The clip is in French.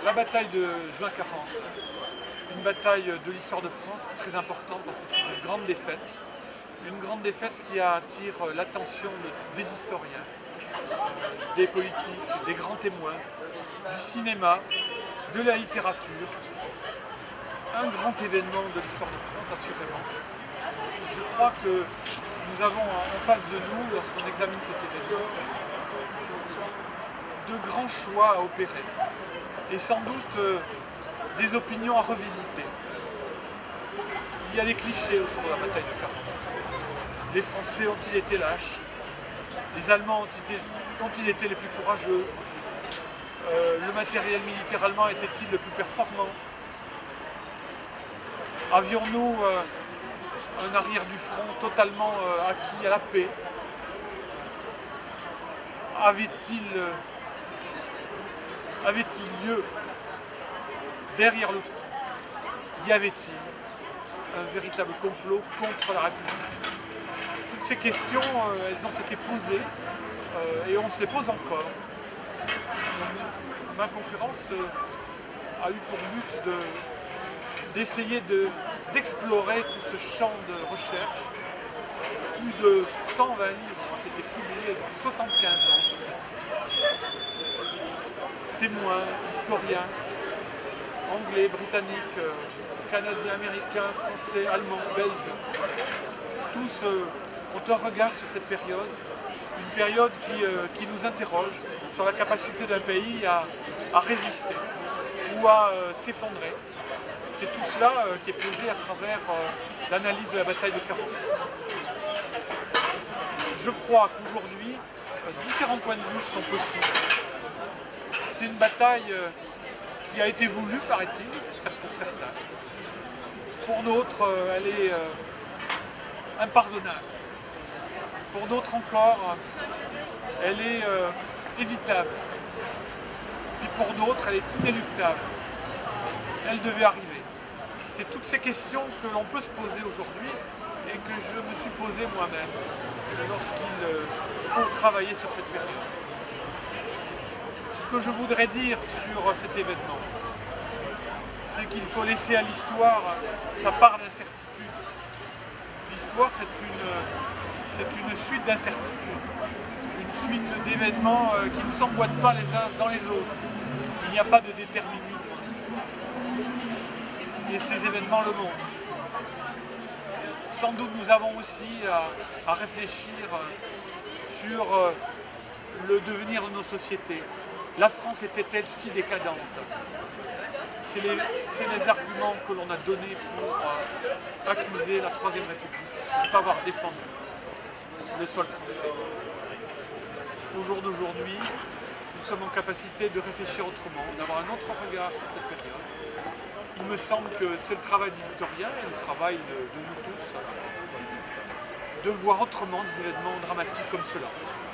La bataille de juin 40, une bataille de l'histoire de France très importante parce que c'est une grande défaite qui attire l'attention des historiens, des politiques, des grands témoins, du cinéma, de la littérature. Un grand événement de l'histoire de France, assurément. Je crois que nous avons en face de nous, lorsqu'on examine cet événement, de grands choix à opérer et sans doute des opinions à revisiter. Il y a des clichés autour de la bataille de 40. Les Français ont-ils été lâches? Les Allemands ont-ils été les plus courageux? Le matériel militaire allemand était-il le plus performant? Avions-nous un arrière du front totalement acquis à la paix? Avait-il lieu derrière le front? Y avait-il un véritable complot contre la République? Toutes ces questions, elles ont été posées et on se les pose encore. Ma conférence a eu pour but d'essayer d'explorer tout ce champ de recherche. Plus de 120 livres ont été publiés depuis 75 ans sur cette histoire. Témoins, historiens, anglais, britanniques, canadiens, américains, français, allemands, belges, tous ont un regard sur cette période, une période qui nous interroge sur la capacité d'un pays à résister ou à s'effondrer. C'est tout cela qui est posé à travers l'analyse de la bataille de 40. Je crois qu'aujourd'hui, différents points de vue sont possibles. C'est une bataille qui a été voulue, paraît-il, pour certains. Pour d'autres, elle est impardonnable. Pour d'autres encore, elle est évitable. Puis pour d'autres, elle est inéluctable. Elle devait arriver. C'est toutes ces questions que l'on peut se poser aujourd'hui et que je me suis posé moi-même lorsqu'il faut travailler sur cette période. Ce que je voudrais dire sur cet événement, c'est qu'il faut laisser à l'histoire sa part d'incertitude. L'histoire, c'est une suite d'incertitudes, une suite d'événements qui ne s'emboîtent pas les uns dans les autres. Il n'y a pas de déterminisme en histoire. Et ces événements le montrent. Sans doute nous avons aussi à réfléchir sur le devenir de nos sociétés. La France était-elle si décadente? C'est les arguments que l'on a donnés pour accuser la Troisième République de ne pas avoir défendu le sol français. Au jour d'aujourd'hui, nous sommes en capacité de réfléchir autrement, d'avoir un autre regard sur cette période. Il me semble que c'est le travail des historiens et le travail de nous tous de voir autrement des événements dramatiques comme cela.